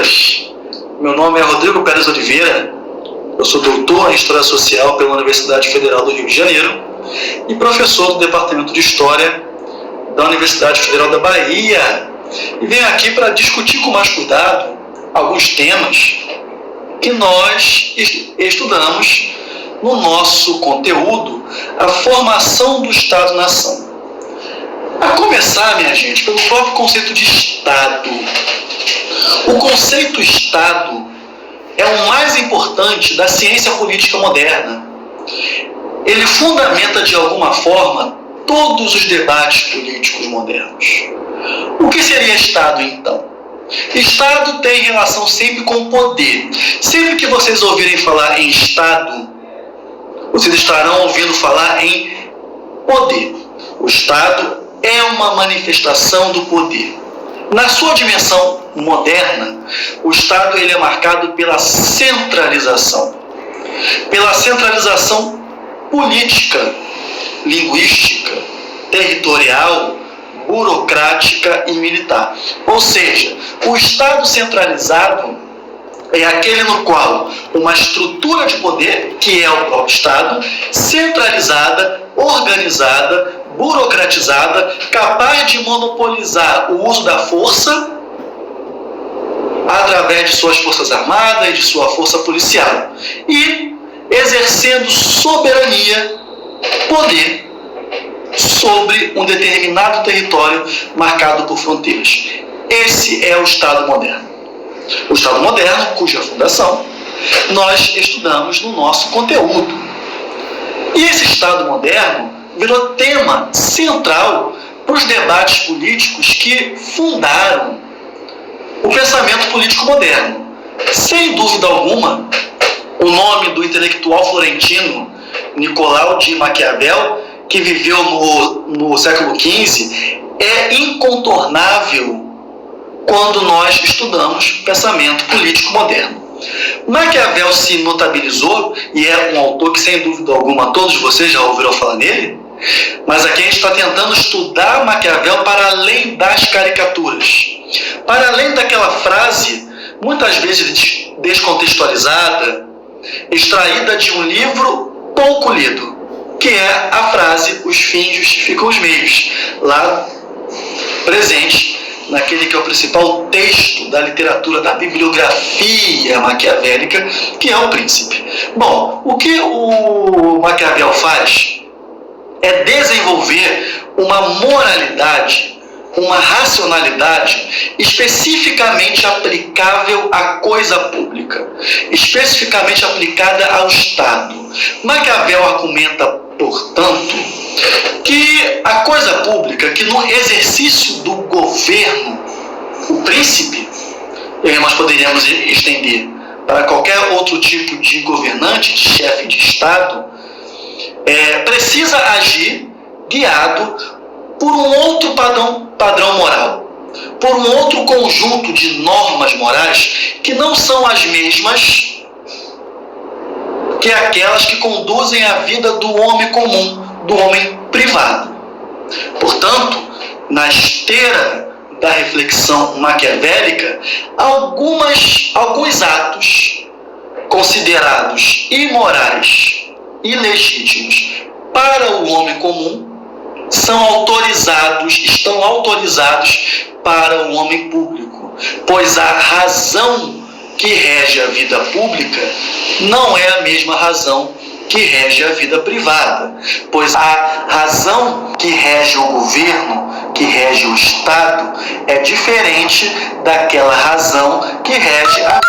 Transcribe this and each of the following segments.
todas. Meu nome é Rodrigo Pérez Oliveira, eu sou doutor em História Social pela Universidade Federal do Rio de Janeiro e professor do Departamento de História da Universidade Federal da Bahia. E venho aqui para discutir com mais cuidado alguns temas que nós estudamos no nosso conteúdo, a formação do Estado-nação. A começar, minha gente, pelo próprio conceito de Estado. O conceito Estado é o mais importante da ciência política moderna. Ele fundamenta, de alguma forma, todos os debates políticos modernos. O que seria Estado, então? Estado tem relação sempre com o poder. Sempre que vocês ouvirem falar em Estado, vocês estarão ouvindo falar em poder. O Estado é uma manifestação do poder. Na sua dimensão moderna, o Estado ele é marcado pela centralização política, linguística, territorial, burocrática e militar. Ou seja, o Estado centralizado é aquele no qual uma estrutura de poder, que é o próprio Estado, centralizada, organizada, burocratizada, capaz de monopolizar o uso da força através de suas forças armadas e de sua força policial e exercendo soberania, poder sobre um determinado território marcado por fronteiras. Esse é o Estado moderno. O Estado moderno, cuja fundação nós estudamos no nosso conteúdo. E esse Estado moderno virou tema central para os debates políticos que fundaram o pensamento político moderno. Sem dúvida alguma, o nome do intelectual florentino Nicolau de Maquiavel, que viveu no século XV, é incontornável quando nós estudamos pensamento político moderno. Maquiavel se notabilizou, e é um autor que, sem dúvida alguma, todos vocês já ouviram falar nele, mas aqui a gente está tentando estudar Maquiavel para além das caricaturas, para além daquela frase, muitas vezes descontextualizada, extraída de um livro pouco lido, que é a frase "os fins justificam os meios", lá presente naquele que é o principal texto da literatura, da bibliografia maquiavélica, que é o Príncipe. Bom, o que o Maquiavel faz é desenvolver uma moralidade, uma racionalidade especificamente aplicável à coisa pública, especificamente aplicada ao Estado. Maquiavel argumenta, portanto, que a coisa pública, que no exercício do governo, o príncipe, nós poderíamos estender para qualquer outro tipo de governante, de chefe de Estado, precisa agir guiado por um outro padrão moral, por um outro conjunto de normas morais que não são as mesmas que aquelas que conduzem a vida do homem comum, do homem privado. Portanto, na esteira da reflexão maquiavélica, alguns atos considerados imorais, ilegítimos para o homem comum estão autorizados para o homem público, pois a razão que rege a vida pública não é a mesma razão que rege a vida privada, pois a razão que rege o governo, que rege o Estado, é diferente daquela razão que rege a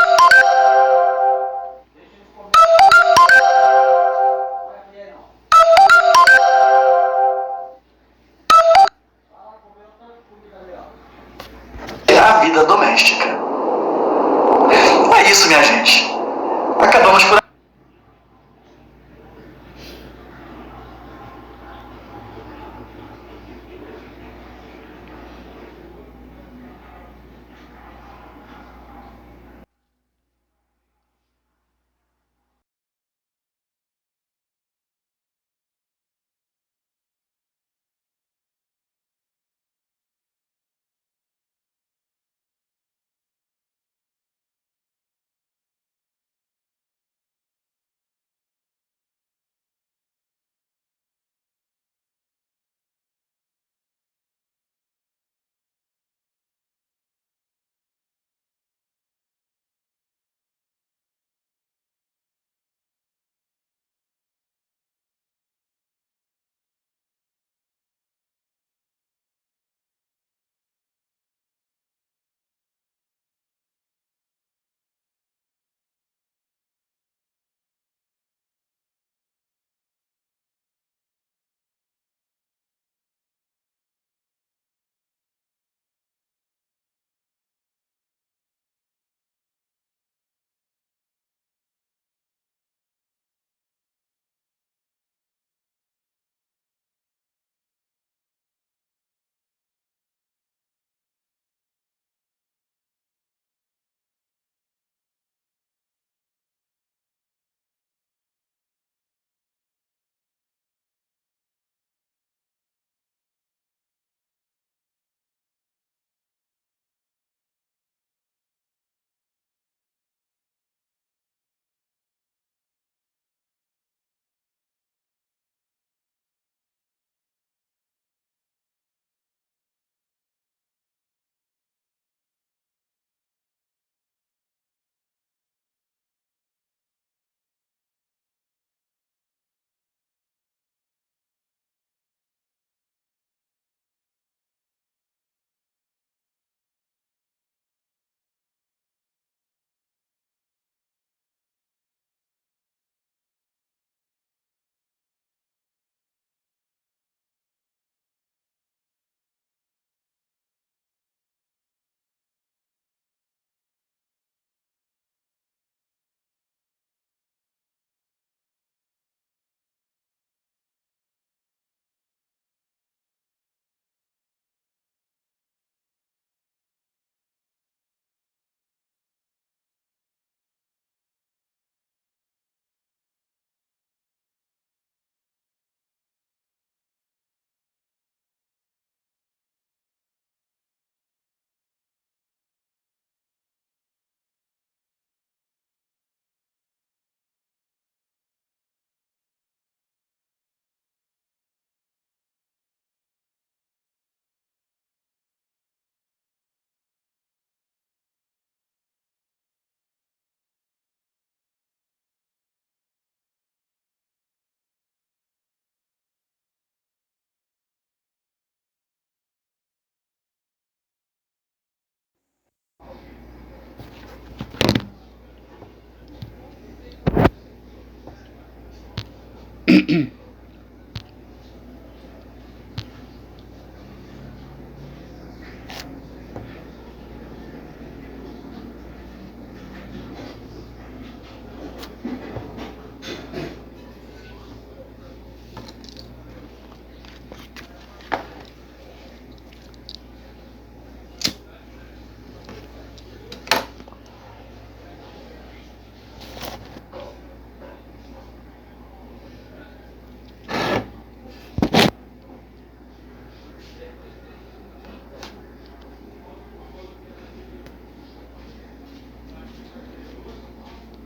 vida doméstica. É isso, minha gente. Acabamos por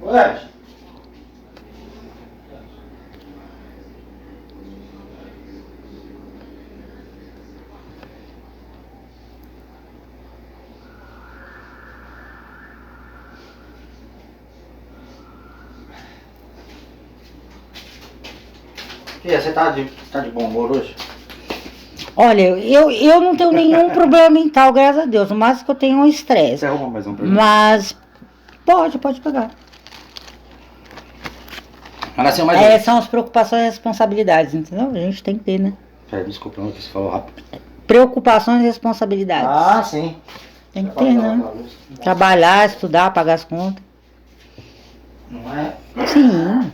Ué? Tia, você tá de bom humor hoje? Olha, eu não tenho nenhum problema mental, graças a Deus. O máximo que eu tenho é um estresse. Você arruma mais um pra mim? Mas pode pegar. Mas assim, mais um. São as preocupações e responsabilidades, entendeu? A gente tem que ter, né? Peraí, desculpa, não, que você falou rápido. Preocupações e responsabilidades. Ah, sim. Tem que ter, né? Trabalhar, estudar, pagar as contas. Não é? Sim.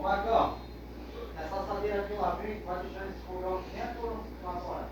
Marcão, essa assadeira que eu abri, vai deixar esse fogão dentro ou lá fora?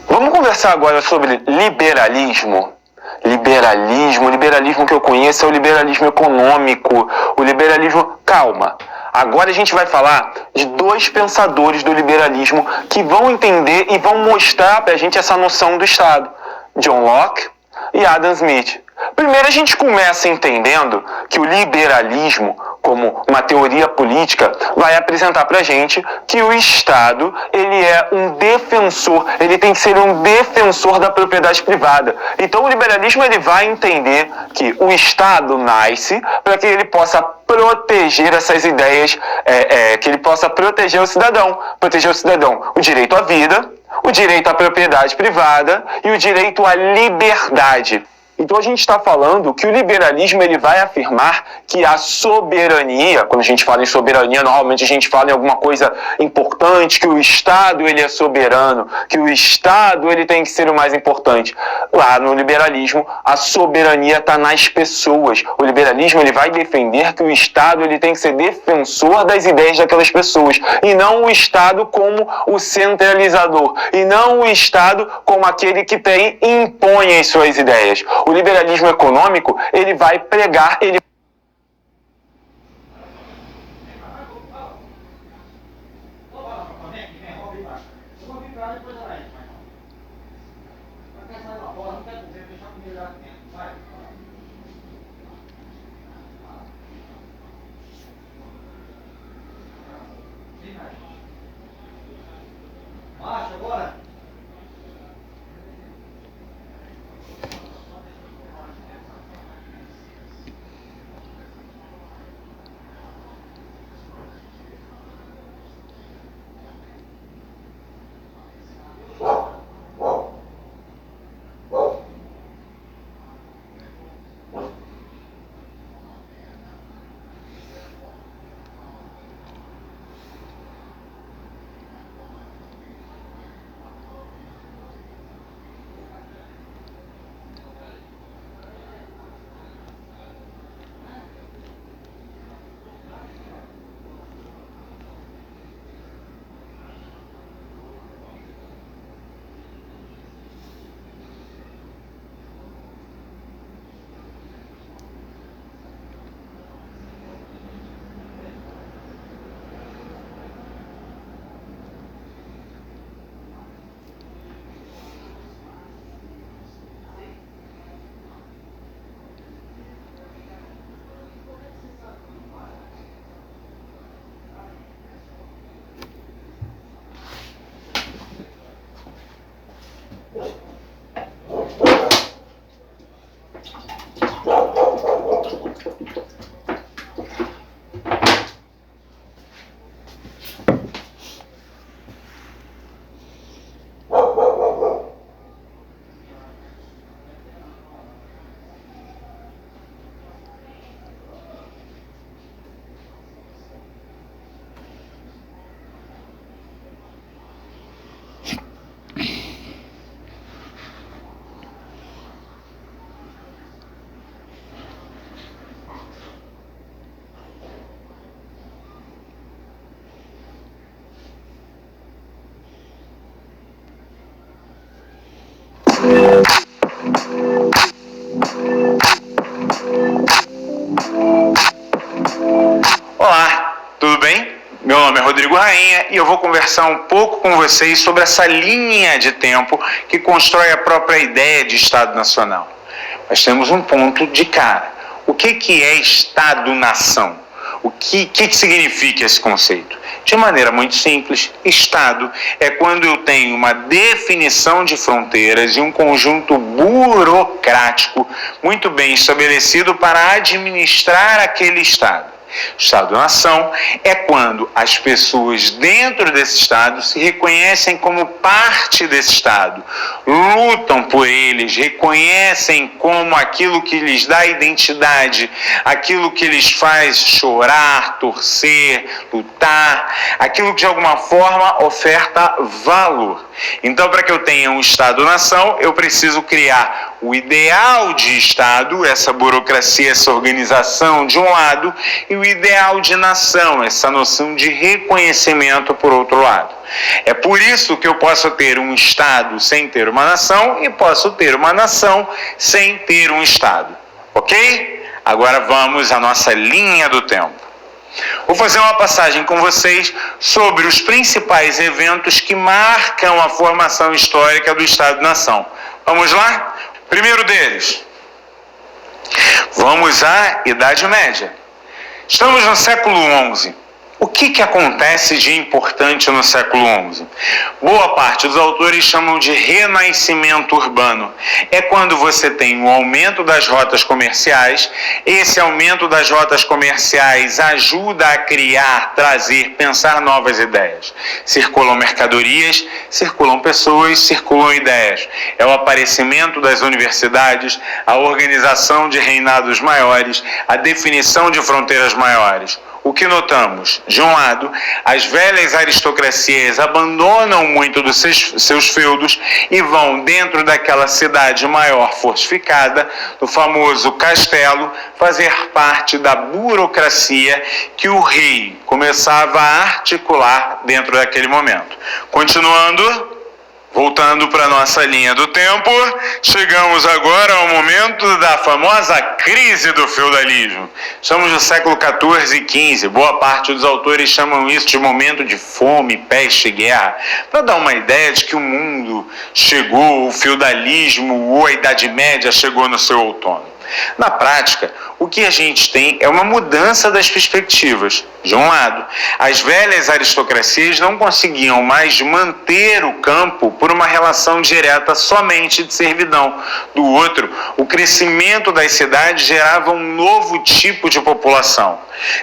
Vamos conversar agora sobre liberalismo. Liberalismo que eu conheço é o liberalismo econômico, o liberalismo... Calma, agora a gente vai falar de dois pensadores do liberalismo que vão entender e vão mostrar pra gente essa noção do Estado. John Locke e Adam Smith. Primeiro a gente começa entendendo que o liberalismo, como uma teoria política, vai apresentar pra gente que o Estado, ele é um defensor, ele tem que ser um defensor da propriedade privada. Então o liberalismo ele vai entender que o Estado nasce para que ele possa proteger essas ideias, que ele possa proteger o cidadão, o direito à vida, o direito à propriedade privada e o direito à liberdade. Então a gente está falando que o liberalismo ele vai afirmar que a soberania, quando a gente fala em soberania, normalmente a gente fala em alguma coisa importante, que o Estado ele é soberano, que o Estado ele tem que ser o mais importante. Lá no liberalismo, a soberania está nas pessoas. O liberalismo ele vai defender que o Estado ele tem que ser defensor das ideias daquelas pessoas, e não o Estado como o centralizador, e não o Estado como aquele que tem e impõe as suas ideias. O liberalismo econômico, ele vai pregar, ele Marcha agora. Olá, tudo bem? Meu nome é Rodrigo Rainha e eu vou conversar um pouco com vocês sobre essa linha de tempo que constrói a própria ideia de Estado Nacional. Nós temos um ponto de cara. O que é Estado-nação? O que significa esse conceito? De maneira muito simples, Estado é quando eu tenho uma definição de fronteiras e um conjunto burocrático muito bem estabelecido para administrar aquele Estado. Estado-nação é quando as pessoas dentro desse Estado se reconhecem como parte desse Estado, lutam por eles, reconhecem como aquilo que lhes dá identidade, aquilo que lhes faz chorar, torcer, lutar, aquilo que de alguma forma oferta valor. Então, para que eu tenha um Estado-nação, eu preciso criar o ideal de Estado, essa burocracia, essa organização de um lado, e o ideal de nação, essa noção de reconhecimento por outro lado. É por isso que eu posso ter um Estado sem ter uma nação e posso ter uma nação sem ter um Estado. Ok? Agora vamos à nossa linha do tempo. Vou fazer uma passagem com vocês sobre os principais eventos que marcam a formação histórica do Estado-nação. Vamos lá? Primeiro deles, vamos à Idade Média. Estamos no século XI. O que acontece de importante no século XI? Boa parte dos autores chamam de renascimento urbano. É quando você tem um aumento das rotas comerciais. Esse aumento das rotas comerciais ajuda a criar, trazer, pensar novas ideias. Circulam mercadorias, circulam pessoas, circulam ideias. É o aparecimento das universidades, a organização de reinados maiores, a definição de fronteiras maiores. O que notamos? De um lado, as velhas aristocracias abandonam muito dos seus feudos e vão dentro daquela cidade maior fortificada, do famoso castelo, fazer parte da burocracia que o rei começava a articular dentro daquele momento. Continuando, voltando para a nossa linha do tempo, chegamos agora ao momento da famosa crise do feudalismo. Estamos no século XIV e XV. Boa parte dos autores chamam isso de momento de fome, peste e guerra, para dar uma ideia de que o mundo chegou, o feudalismo ou a Idade Média chegou no seu outono. Na prática, o que a gente tem é uma mudança das perspectivas. De um lado, as velhas aristocracias não conseguiam mais manter o campo por uma relação direta somente de servidão. Do outro, o crescimento das cidades gerava um novo tipo de população.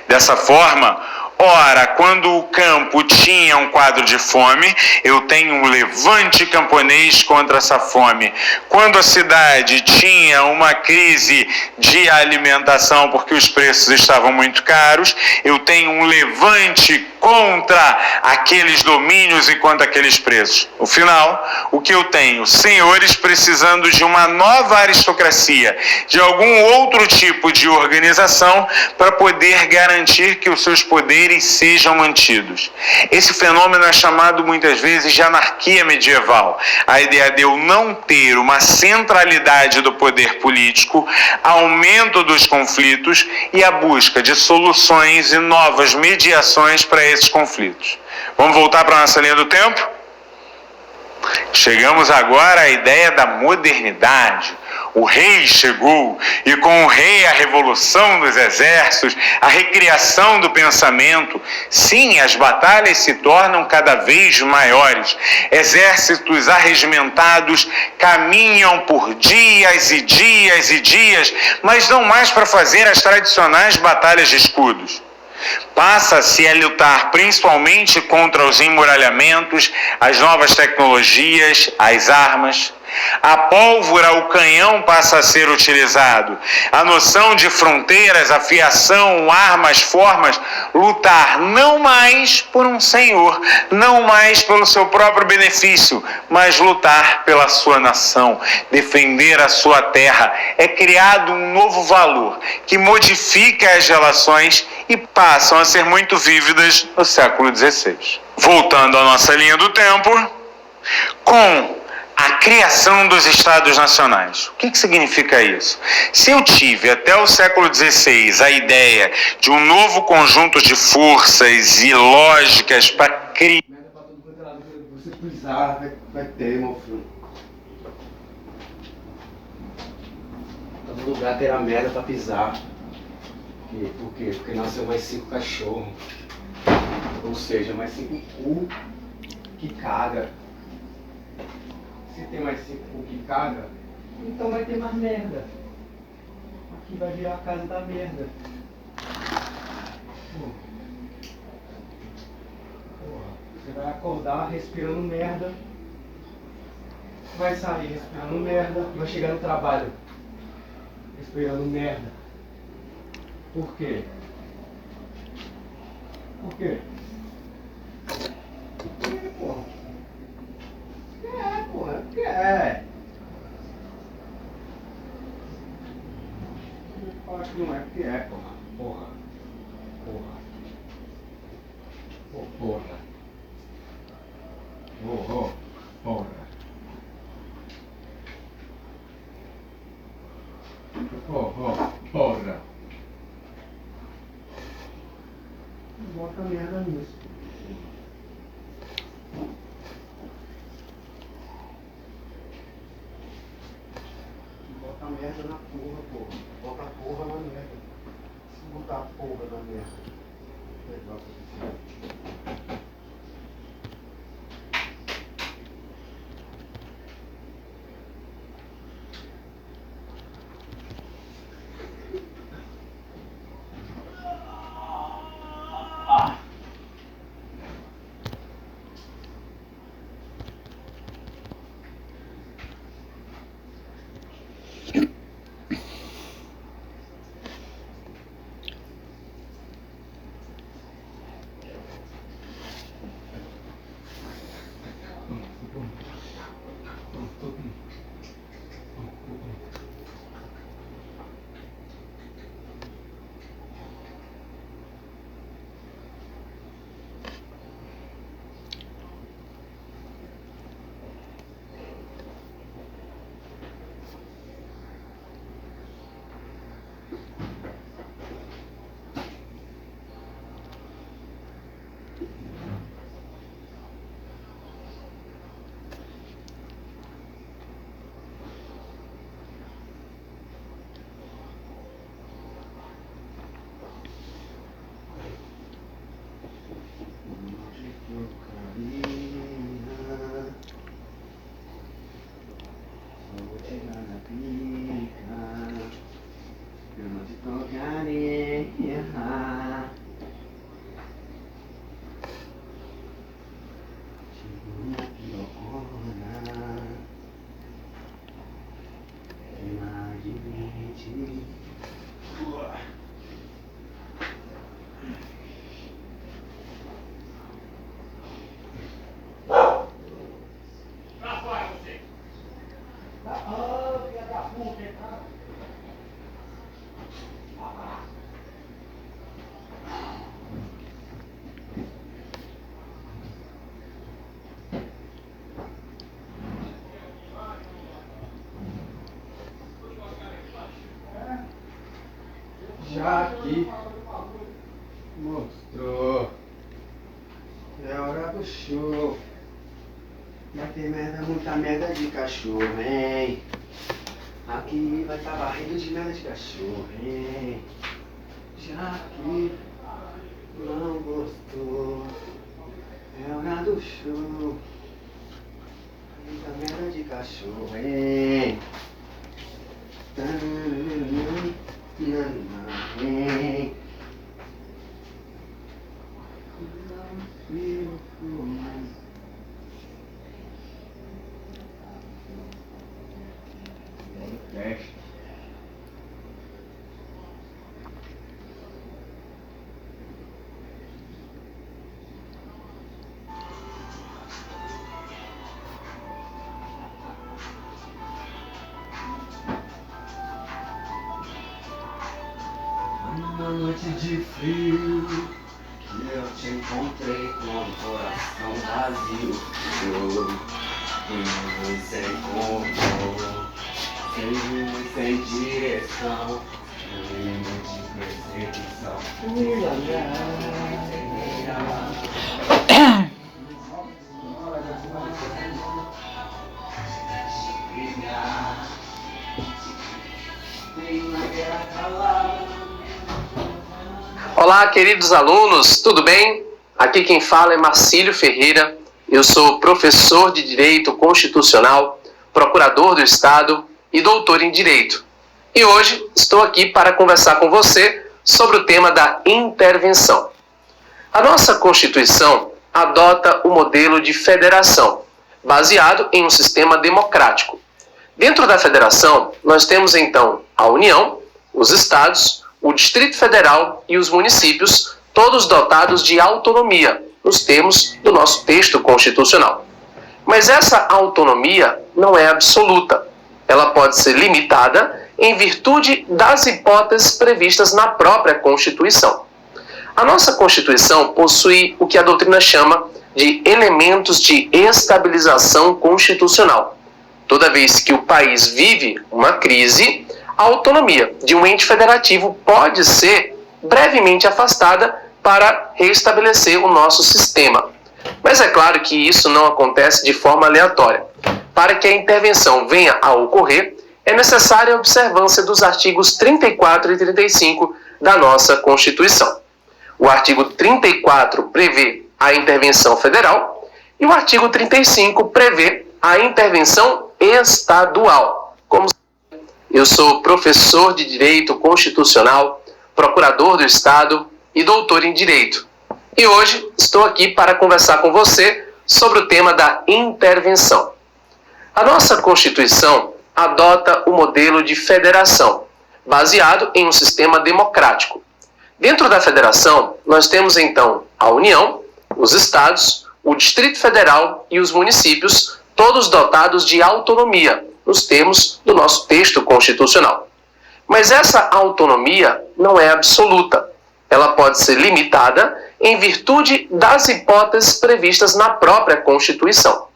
Dessa forma, ora, quando o campo tinha um quadro de fome, eu tenho um levante camponês contra essa fome. Quando a cidade tinha uma crise de alimentação porque os preços estavam muito caros, eu tenho um levante contra aqueles domínios e contra aqueles preços. No final, o que eu tenho? Senhores precisando de uma nova aristocracia, de algum outro tipo de organização para poder garantir que os seus poderes sejam mantidos. Esse fenômeno é chamado muitas vezes de anarquia medieval. A ideia de eu não ter uma centralidade do poder político, aumento dos conflitos e a busca de soluções e novas mediações para esses conflitos. Vamos voltar para a nossa linha do tempo? Chegamos agora à ideia da modernidade. O rei chegou, e com o rei a revolução dos exércitos, a recriação do pensamento. Sim, as batalhas se tornam cada vez maiores. Exércitos arregimentados caminham por dias e dias e dias, mas não mais para fazer as tradicionais batalhas de escudos. Passa-se a lutar principalmente contra os emuralhamentos, as novas tecnologias, as armas. A pólvora, o canhão passa a ser utilizado. A noção de fronteiras, afiação, armas, formas, lutar não mais por um senhor, não mais pelo seu próprio benefício, mas lutar pela sua nação, defender a sua terra. É criado um novo valor que modifica as relações e passam a ser muito vívidas no século XVI. Voltando à nossa linha do tempo, com a criação dos Estados Nacionais. O que significa isso? Se eu tive até o século XVI a ideia de um novo conjunto de forças e lógicas para criar... Você pisar, vai ter, meu filho. Todo lugar terá merda pra pisar. Por quê? Porque nasceu mais 5 cachorros. Ou seja, mais 5 cu que caga. Se tem mais 5 cu que caga, então vai ter mais merda. Aqui vai virar a casa da merda. Porra, você vai acordar respirando merda. Vai sair respirando merda. Vai chegar no trabalho respirando merda. Por quê? Por quê? Porque, porra. Porra, quer. Oh, porra. Oh, porra. Porra. Não bota merda nisso. Bota merda na porra, porra. Bota a porra na merda. Se botar a porra na merda. Legal. Já que mostrou, é hora do show. Vai ter merda, muita merda de cachorro, hein? Aqui vai estar barrido de merda de cachorro, hein? Já que não gostou, é hora do show. Muita merda de cachorro, hein? Uma noite de frio que eu te encontrei com o coração vazio. Eu sem rumo, sem rumo e sem direção, de perseguição. Olá, queridos alunos, tudo bem? Aqui quem fala é Marcílio Ferreira. Eu sou professor de Direito Constitucional, procurador do Estado e doutor em Direito. E hoje estou aqui para conversar com você sobre o tema da intervenção. A nossa Constituição adota o modelo de federação, baseado em um sistema democrático. Dentro da federação, nós temos então a União, os Estados, o Distrito Federal e os municípios, todos dotados de autonomia, nos termos do nosso texto constitucional. Mas essa autonomia não é absoluta. Ela pode ser limitada em virtude das hipóteses previstas na própria Constituição. A nossa Constituição possui o que a doutrina chama de elementos de estabilização constitucional. Toda vez que o país vive uma crise, a autonomia de um ente federativo pode ser brevemente afastada para restabelecer o nosso sistema. Mas é claro que isso não acontece de forma aleatória. Para que a intervenção venha a ocorrer, é necessária a observância dos artigos 34 e 35 da nossa Constituição. O artigo 34 prevê a intervenção federal e o artigo 35 prevê a intervenção estadual. Eu sou professor de Direito Constitucional, procurador do Estado e doutor em Direito. E hoje estou aqui para conversar com você sobre o tema da intervenção. A nossa Constituição adota o modelo de federação, baseado em um sistema democrático. Dentro da federação, nós temos então a União, os estados, o Distrito Federal e os municípios, todos dotados de autonomia, nos termos do nosso texto constitucional. Mas essa autonomia não é absoluta. Ela pode ser limitada em virtude das hipóteses previstas na própria Constituição.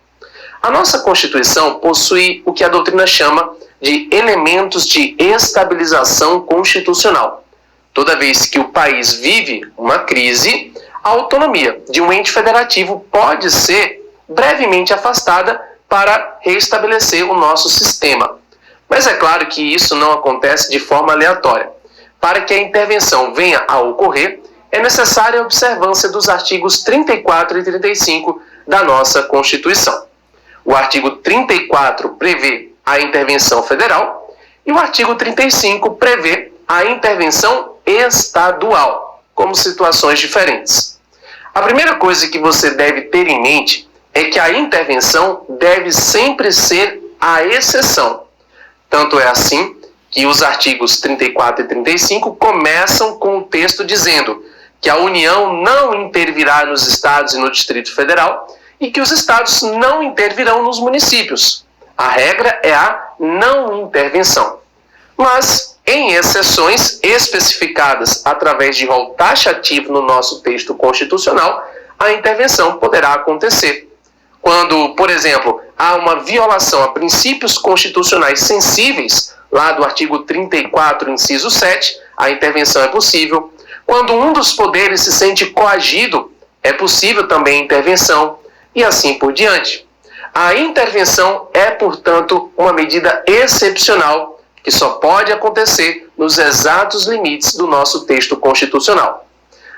A nossa Constituição possui o que a doutrina chama de elementos de estabilização constitucional. Toda vez que o país vive uma crise, a autonomia de um ente federativo pode ser brevemente afastada para restabelecer o nosso sistema. Mas é claro que isso não acontece de forma aleatória. Para que a intervenção venha a ocorrer, é necessária a observância dos artigos 34 e 35 da nossa Constituição. O artigo 34 prevê a intervenção federal e o artigo 35 prevê a intervenção estadual, como situações diferentes. A primeira coisa que você deve ter em mente é que a intervenção deve sempre ser a exceção. Tanto é assim que os artigos 34 e 35 começam com o texto dizendo que a União não intervirá nos estados e no Distrito Federal e que os estados não intervirão nos municípios. A regra é a não intervenção. Mas, em exceções especificadas através de rol taxativo no nosso texto constitucional, a intervenção poderá acontecer. Quando, por exemplo, há uma violação a princípios constitucionais sensíveis, lá do artigo 34, inciso 7, a intervenção é possível. Quando um dos poderes se sente coagido, é possível também a intervenção, e assim por diante. A intervenção é, portanto, uma medida excepcional que só pode acontecer nos exatos limites do nosso texto constitucional.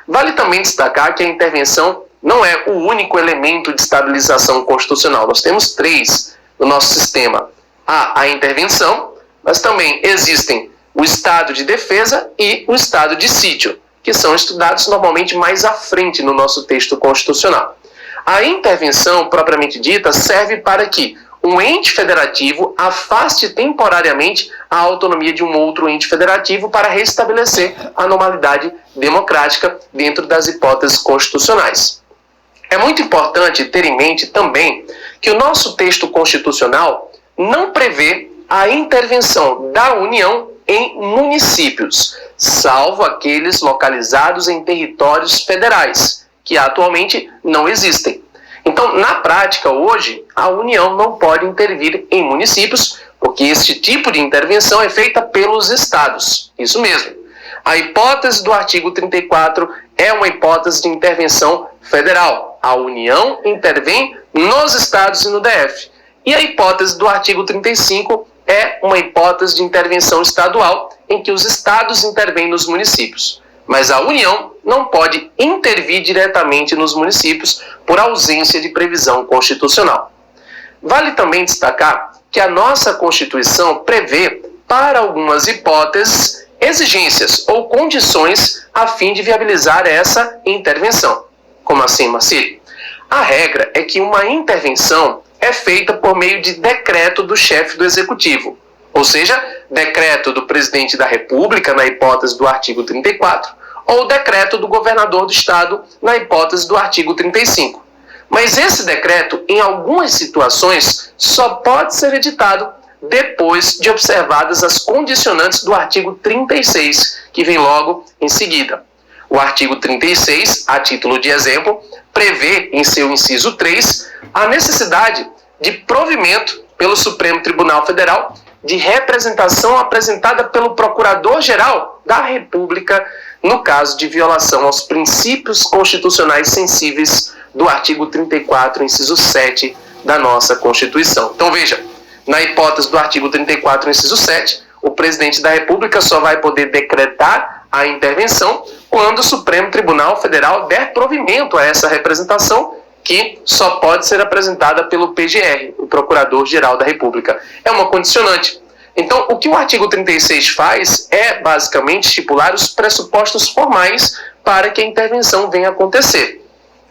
Vale também destacar que a intervenção não é o único elemento de estabilização constitucional. Nós temos 3 no nosso sistema. Há a intervenção, mas também existem o estado de defesa e o estado de sítio, que são estudados normalmente mais à frente no nosso texto constitucional. A intervenção, propriamente dita, serve para que um ente federativo afaste temporariamente a autonomia de um outro ente federativo para restabelecer a normalidade democrática dentro das hipóteses constitucionais. É muito importante ter em mente também que o nosso texto constitucional não prevê a intervenção da União em municípios, salvo aqueles localizados em territórios federais, que atualmente não existem. Então, na prática, hoje, a União não pode intervir em municípios, porque este tipo de intervenção é feita pelos estados. Isso mesmo. A hipótese do artigo 34 é uma hipótese de intervenção federal. A União intervém nos estados e no DF. E a hipótese do artigo 35 é uma hipótese de intervenção estadual, em que os estados intervêm nos municípios. Mas a União não pode intervir diretamente nos municípios por ausência de previsão constitucional. Vale também destacar que a nossa Constituição prevê, para algumas hipóteses, exigências ou condições a fim de viabilizar essa intervenção. Como assim, Marcílio? A regra é que uma intervenção é feita por meio de decreto do chefe do Executivo, ou seja, decreto do presidente da República, na hipótese do artigo 34, ou decreto do governador do Estado, na hipótese do artigo 35. Mas esse decreto, em algumas situações, só pode ser editado depois de observadas as condicionantes do artigo 36, que vem logo em seguida. O artigo 36, a título de exemplo, prevê em seu inciso 3 a necessidade de provimento pelo Supremo Tribunal Federal de representação apresentada pelo Procurador-Geral da República no caso de violação aos princípios constitucionais sensíveis do artigo 34, inciso 7 da nossa Constituição. Então veja, na hipótese do artigo 34, inciso 7, o presidente da República só vai poder decretar a intervenção quando o Supremo Tribunal Federal der provimento a essa representação, que só pode ser apresentada pelo PGR, o Procurador-Geral da República. É uma condicionante. Então, o que o artigo 36 faz é, basicamente, estipular os pressupostos formais para que a intervenção venha a acontecer.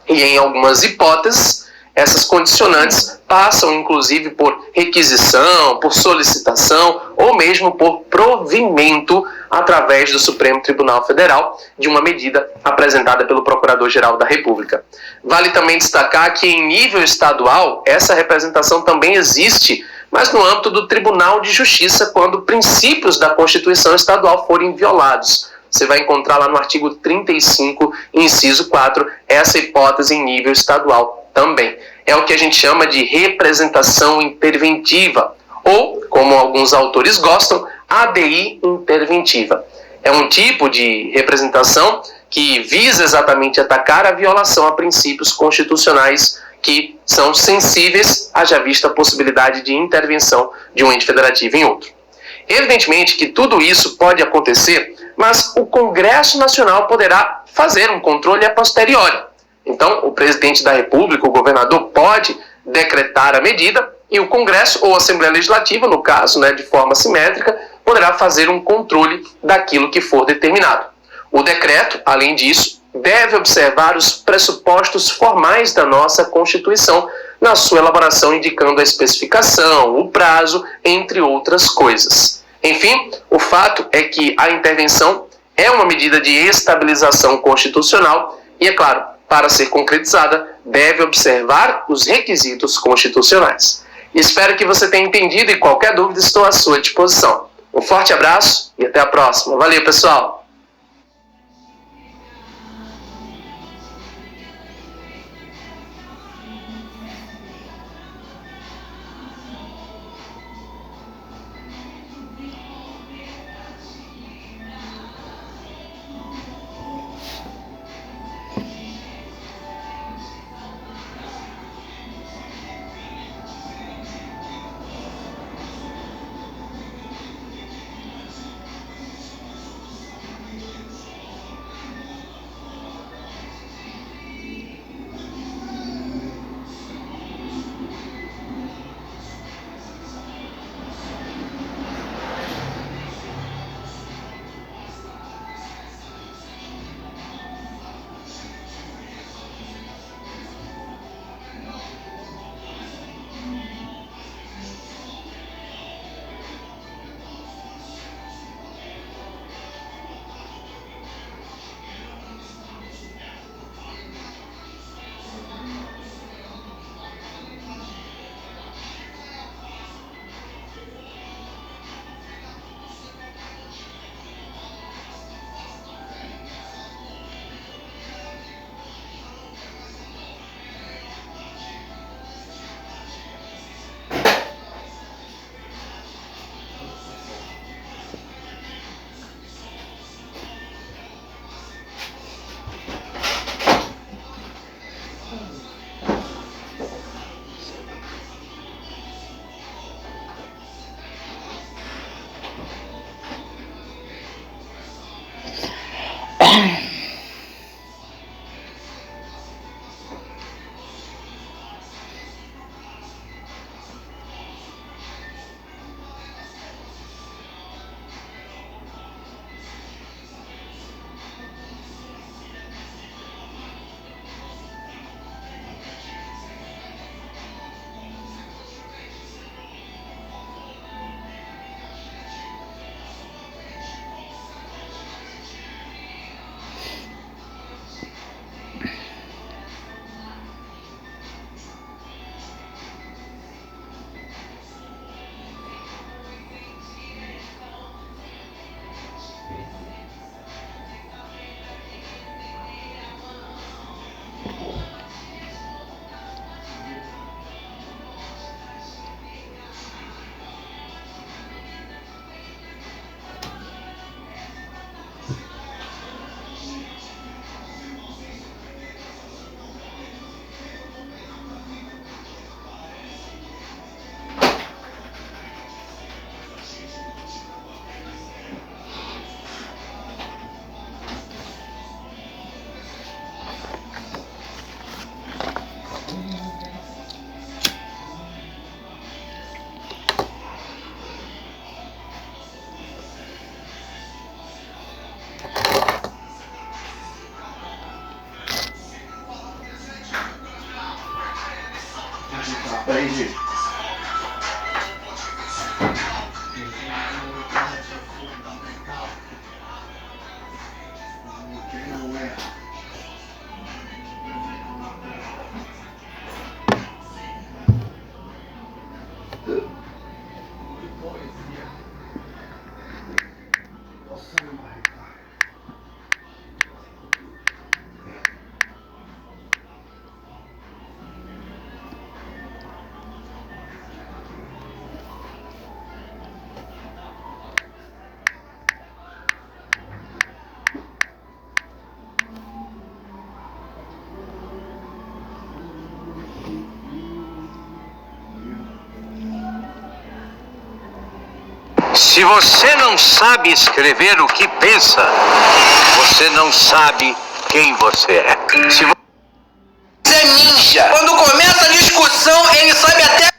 E, em algumas hipóteses, essas condicionantes passam, inclusive, por requisição, por solicitação ou mesmo por provimento através do Supremo Tribunal Federal de uma medida apresentada pelo Procurador-Geral da República. Vale também destacar que, em nível estadual, essa representação também existe, mas no âmbito do Tribunal de Justiça, quando princípios da Constituição Estadual forem violados. Você vai encontrar lá no artigo 35, inciso 4, essa hipótese em nível estadual também. É o que a gente chama de representação interventiva, ou, como alguns autores gostam, ADI interventiva. É um tipo de representação que visa exatamente atacar a violação a princípios constitucionais que são sensíveis, haja vista a possibilidade de intervenção de um ente federativo em outro. Evidentemente que tudo isso pode acontecer, mas o Congresso Nacional poderá fazer um controle a posteriori. Então, o presidente da República, o governador, pode decretar a medida e o Congresso ou a Assembleia Legislativa, no caso, de forma simétrica, poderá fazer um controle daquilo que for determinado. O decreto, além disso, deve observar os pressupostos formais da nossa Constituição na sua elaboração, indicando a especificação, o prazo, entre outras coisas. Enfim, o fato é que a intervenção é uma medida de estabilização constitucional e, é claro, para ser concretizada, deve observar os requisitos constitucionais. Espero que você tenha entendido e qualquer dúvida estou à sua disposição. Um forte abraço e até a próxima. Valeu, pessoal! Aprende. Se você não sabe escrever o que pensa, você não sabe quem você é. Se é ninja. Quando começa a discussão, ele sabe até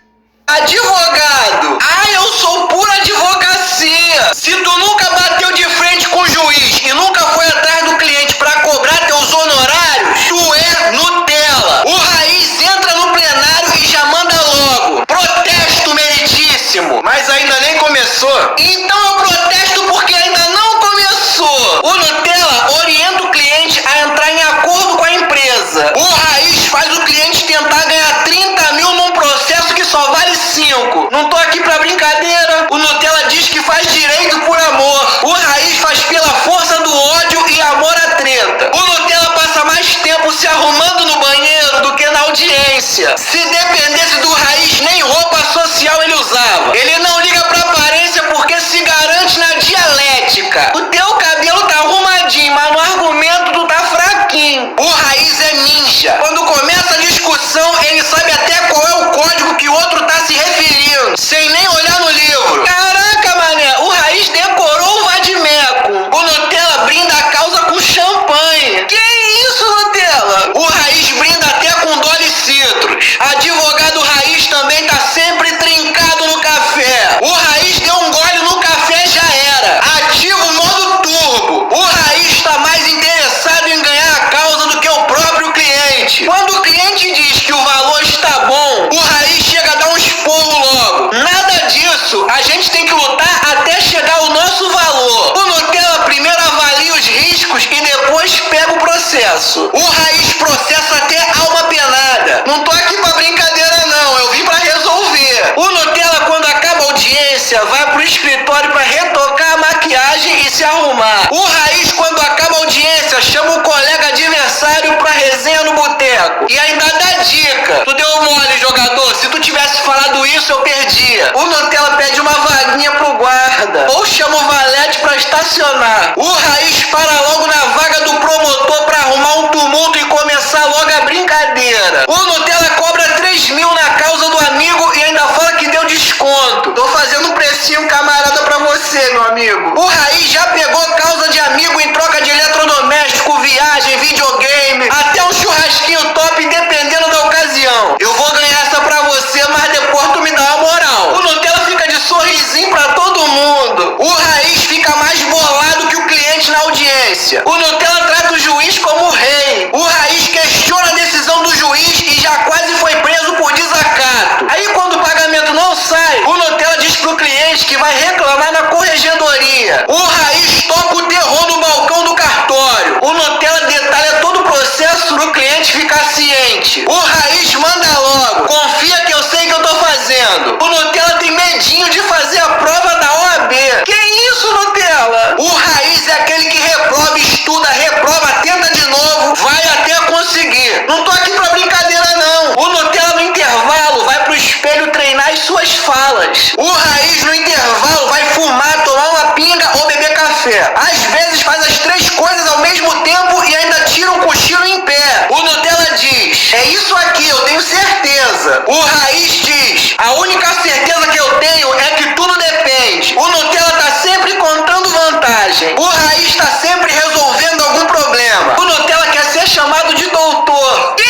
advogado. Ah, eu sou pura advocacia. Se tu nunca bateu de frente com o juiz e nunca foi atrás do cliente pra cobrar teus honorários, tu é Nutella. O Raiz entra no plenário e já manda logo: protesto meritíssimo. Mas ainda nem começou. Então eu protesto porque ainda não começou. O Nutella orienta o cliente a entrar em acordo com a empresa. O Raiz faz o cliente tentar ganhar 30 mil num processo que só vale 5. Não tô aqui pra brincadeira. O Nutella diz que faz direito por amor. O Raiz faz pela força do ódio e amor à treta. O Nutella passa mais tempo se arrumando no banheiro do que na audiência. Se dependesse do Raiz, nem roupa social ele usava. Ele não liga pra aparência porque se garante na dialética. O teu cabelo tá arrumadinho, mas no argumento tu tá fraquinho. O Raiz é ninja. Quando começa a discussão, ele sabe até qual é o código que o outro tá se referindo, sem nem olhar no livro. Caraca, mané, o Raiz decorou o vadimeco. O Nutella brinda a causa com champanhe. Que isso, Nutella? O Raiz brinda até com Dolly Citrus. Advogado Raiz também tá sempre trincado no café. O Raiz deu um gole no café, já era. Ativa o modo turbo. O Raiz tá mais interessado em ganhar a causa do que o próprio cliente. Quando o cliente diz que o valor está bom, o Raiz chega a dar um esporro logo. Nada disso. A gente tem que lutar até chegar ao nosso valor. O Nutella primeiro avalia os riscos e depois pega o processo. O Raiz processa até alma penada. Não tô aqui pra brincadeira não, eu vim pra resolver. O Nutella, quando acaba a audiência, vai pro escritório pra retocar a maquiagem e se arrumar. O Raiz, quando acaba a audiência, chama o colega adversário pra resenha no boteco. E ainda dá dica: tu deu mole, jogador, se tu tivesse falado isso eu perdia. O Nutella pede uma vaguinha pro guarda, ou chama o valete pra estacionar. O Raiz para logo na vaga do promotor pra arrumar um tumulto e começar logo a brincadeira. O Nutella cobra 3 mil na causa do amigo e ainda fala que deu desconto. Tô fazendo um precinho camarada pra você, meu amigo. O Raiz já pegou causa de amigo em troca de eletrodoméstico, viagem, videogame, até um churrasquinho top, dependendo da ocasião. Eu vou ganhar essa pra você, mas depois tu me dá uma moral. O Nutella fica de sorrisinho pra todo mundo. O Raiz fica mais bolado que o cliente na audiência. O Nutella trata o juiz como rei. O Raiz questiona a decisão do juiz e já quase foi preso por desacato. Aí quando o pagamento não sai, o Nutella diz pro cliente que vai reclamar na corregedoria. O Raiz toca o terror no balcão do cartório. O Nutella detalha todo o processo pro cliente ficar ciente. O Raiz manda logo: confia que eu sei que eu tô fazendo. O Nutella tem medinho de fazer a prova da OAB. Que isso, Nutella? O Raiz é aquele que reprova, estuda, reprova, tenta de novo, vai até conseguir. Não tô aqui pra brincadeira não. O Nutella no intervalo vai pro espelho treinar as suas falas. O Raiz no intervalo vai fumar, tomar uma pinga ou beber café. Às vezes faz as 3 coisas ao mesmo tempo e ainda tira um cochilo em pé. O Nutella diz: é isso aqui, eu tenho certeza. O Raiz diz: a única certeza que eu tenho é que tudo depende. O Nutella tá sempre contando vantagem. O Raiz tá sempre resolvendo algum problema. O Nutella quer ser chamado de doutor. Que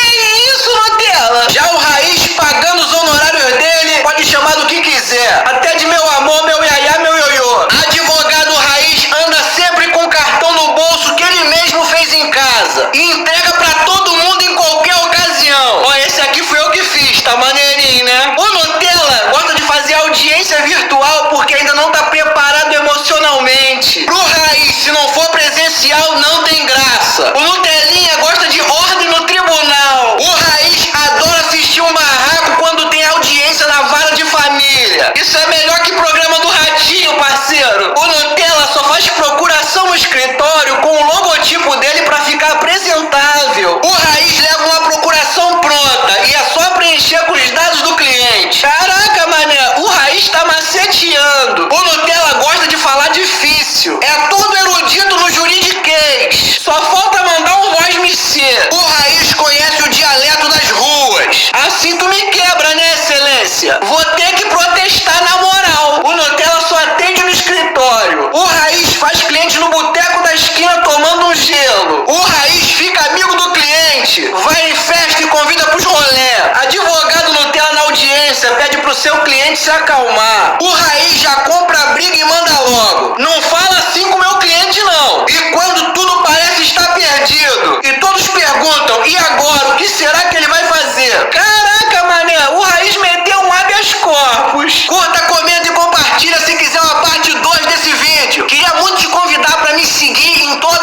isso, Nutella? Já o Raiz, pagando os honorários dele, pode chamar do que quiser. Até de meu amor, meu iaiá, meu ioiô. Advogado Raiz anda sempre com cartão no bolso que ele mesmo fez em cliente vai em festa e convida pros rolê. Advogado Nutella na audiência pede pro seu cliente se acalmar. O Raiz já compra a briga e manda logo. Não fala assim com meu cliente não. E quando tudo parece estar perdido e todos perguntam, e agora, o que será que ele vai fazer? Caraca, mané, o Raiz meteu um habeas corpus. Curta, comenta e compartilha se quiser uma parte 2 desse vídeo. Queria muito te convidar pra me seguir em todas.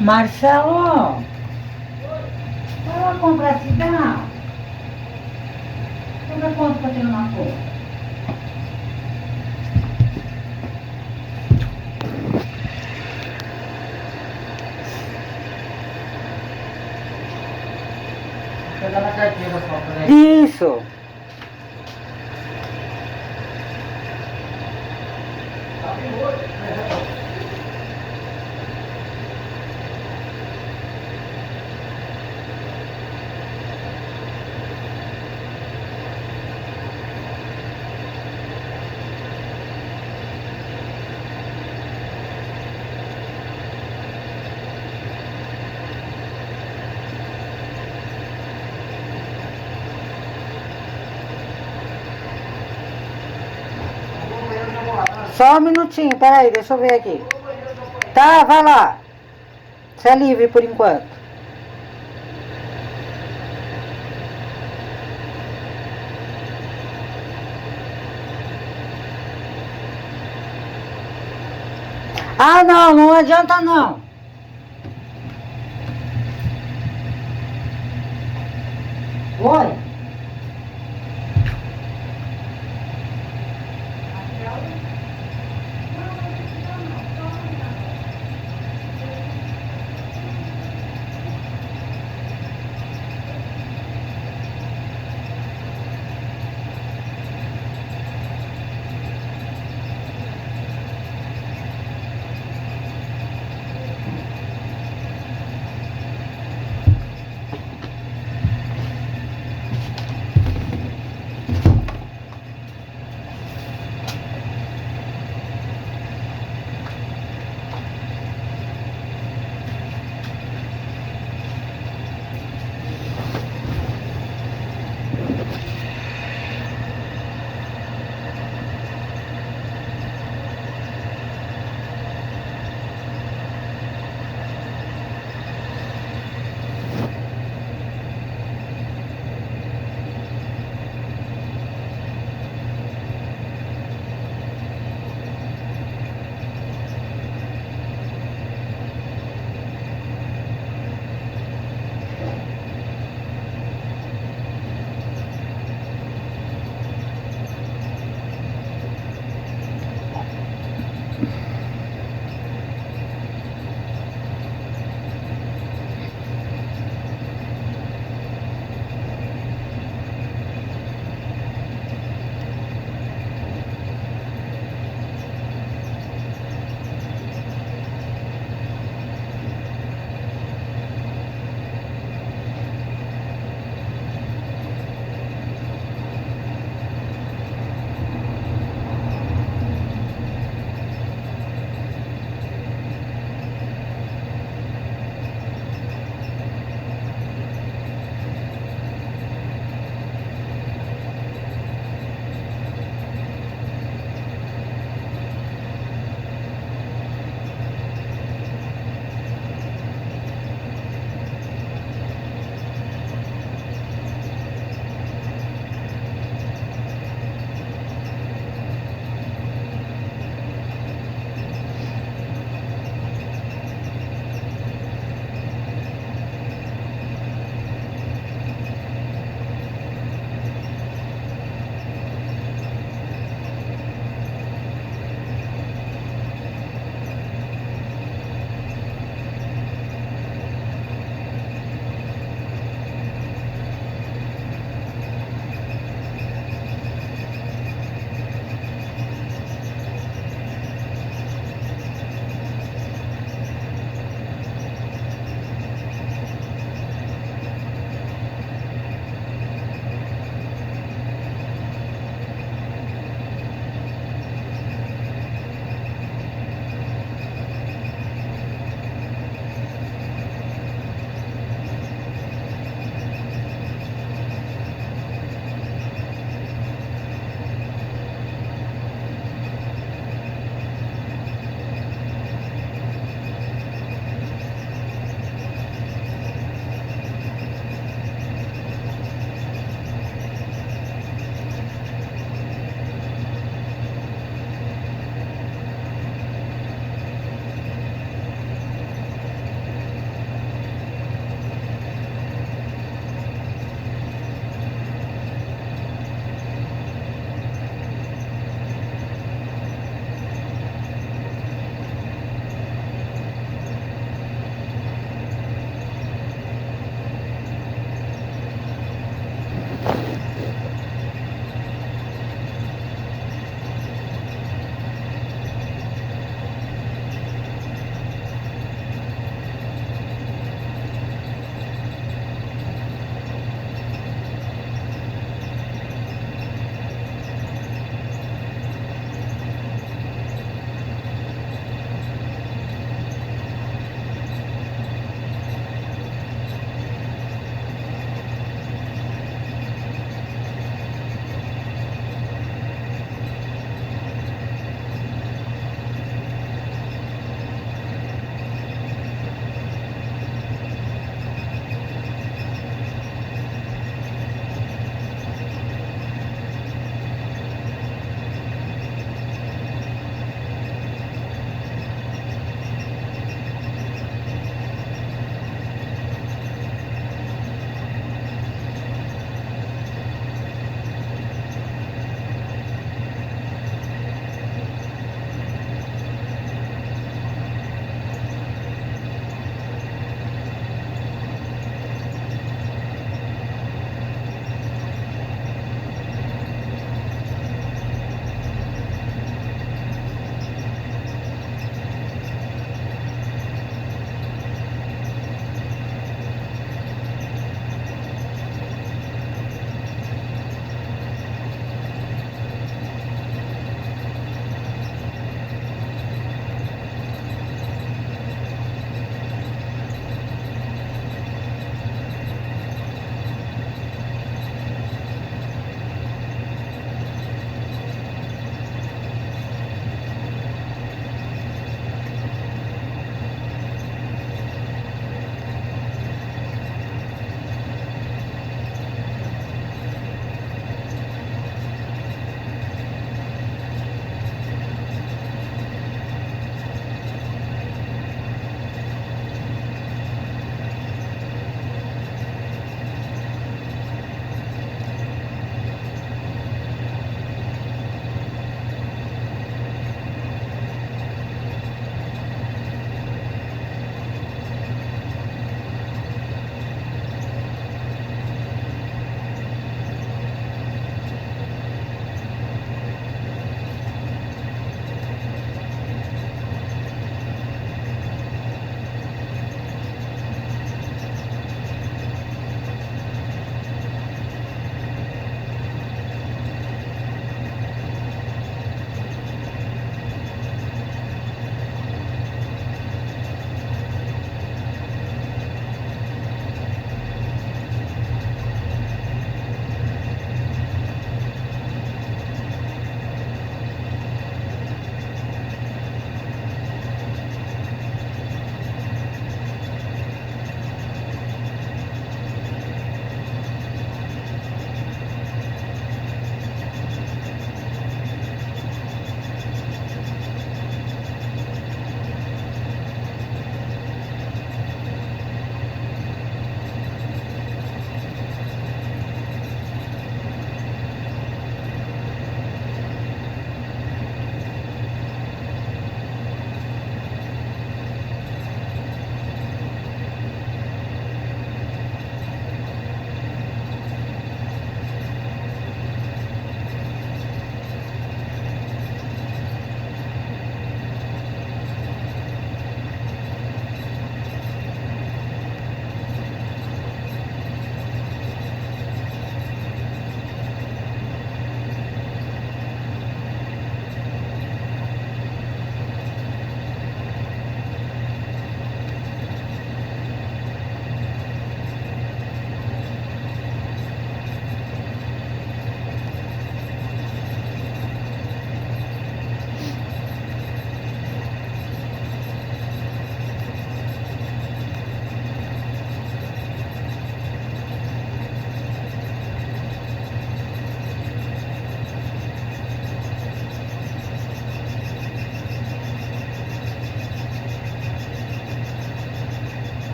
Marcelo, vai lá comprar cigarro. Compra quanto pra ter uma cor? Pegar na carteira só, peraí. Isso. Só um minutinho, peraí, deixa eu ver aqui. Tá, vai lá. Você é livre por enquanto. Ah, não, não adianta não. Oi?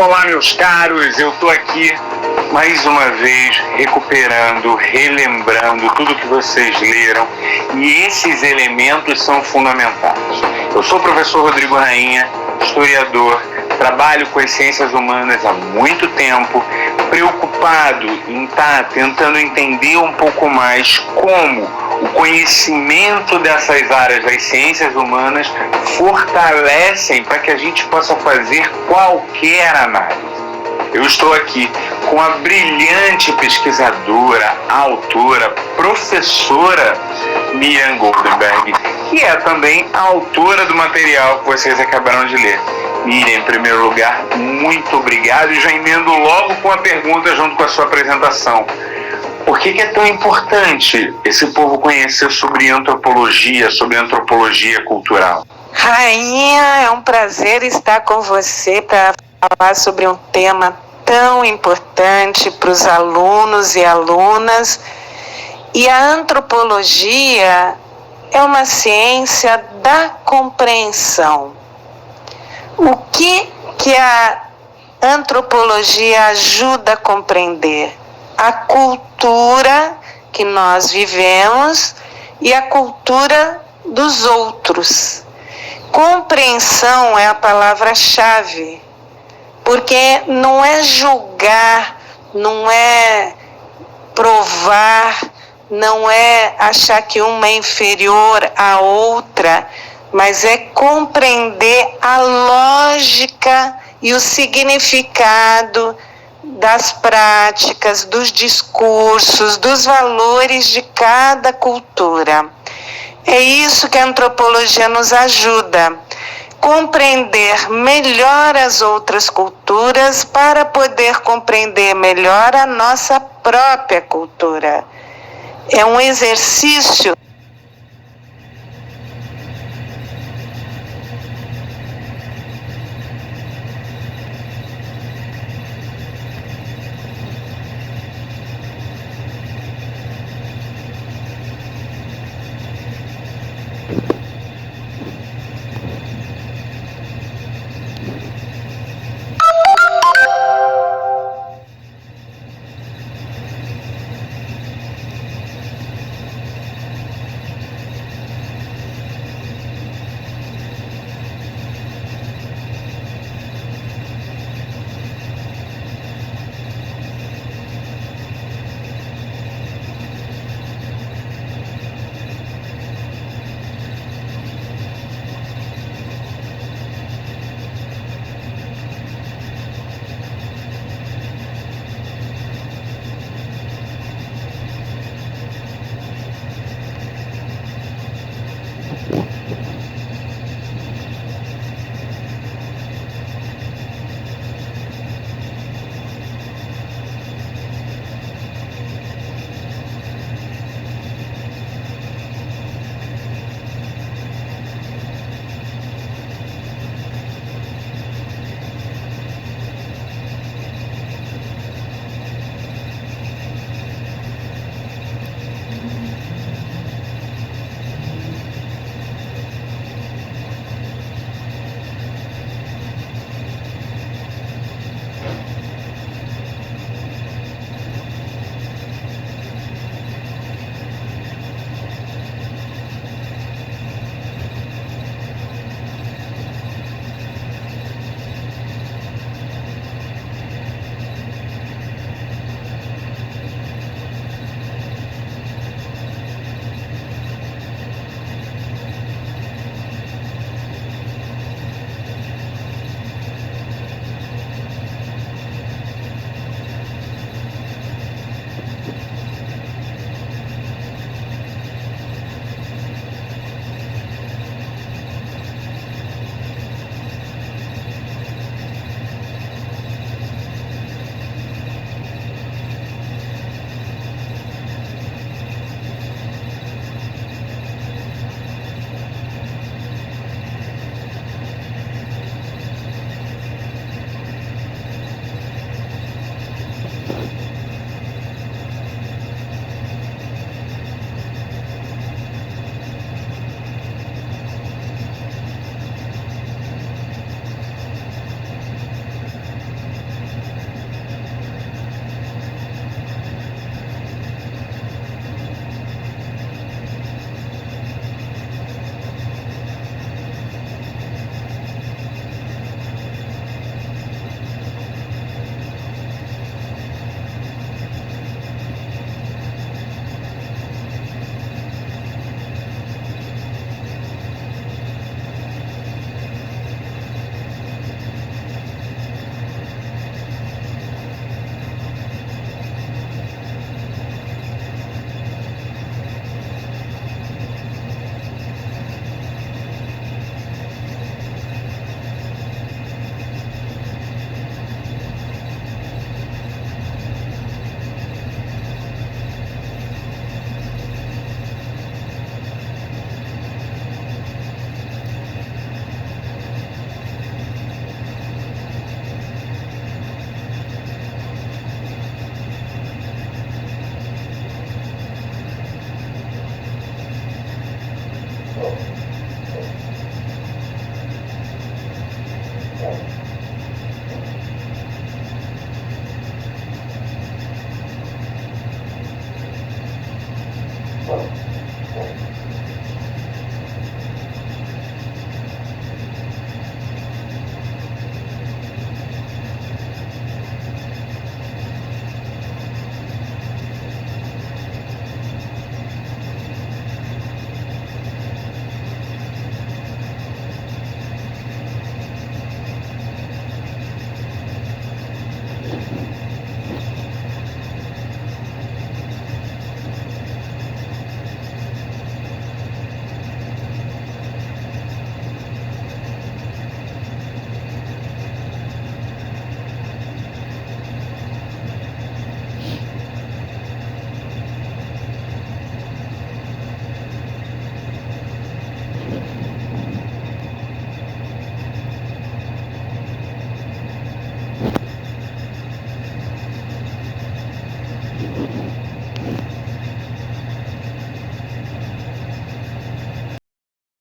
Olá, meus caros, eu tô aqui mais uma vez recuperando, relembrando tudo que vocês leram, e esses elementos são fundamentais. Eu sou o professor Rodrigo Rainha, historiador, trabalho com as ciências humanas há muito tempo, preocupado em estar tentando entender um pouco mais como o conhecimento dessas áreas das ciências humanas fortalecem para que a gente possa fazer qualquer análise. Eu estou aqui com a brilhante pesquisadora, autora, professora Miriam Goldenberg, que é também a autora do material que vocês acabaram de ler. Miriam, em primeiro lugar, muito obrigado, e já emendo logo com a pergunta junto com a sua apresentação. Por que é tão importante esse povo conhecer sobre antropologia cultural? Rainha, é um prazer estar com você para falar sobre um tema tão importante para os alunos e alunas. E a antropologia é uma ciência da compreensão. O que a antropologia ajuda a compreender? A cultura que nós vivemos e a cultura dos outros. Compreensão é a palavra-chave, porque não é julgar, não é provar, não é achar que uma é inferior à outra, mas é compreender a lógica e o significado das práticas, dos discursos, dos valores de cada cultura. É isso que a antropologia nos ajuda, compreender melhor as outras culturas para poder compreender melhor a nossa própria cultura. É um exercício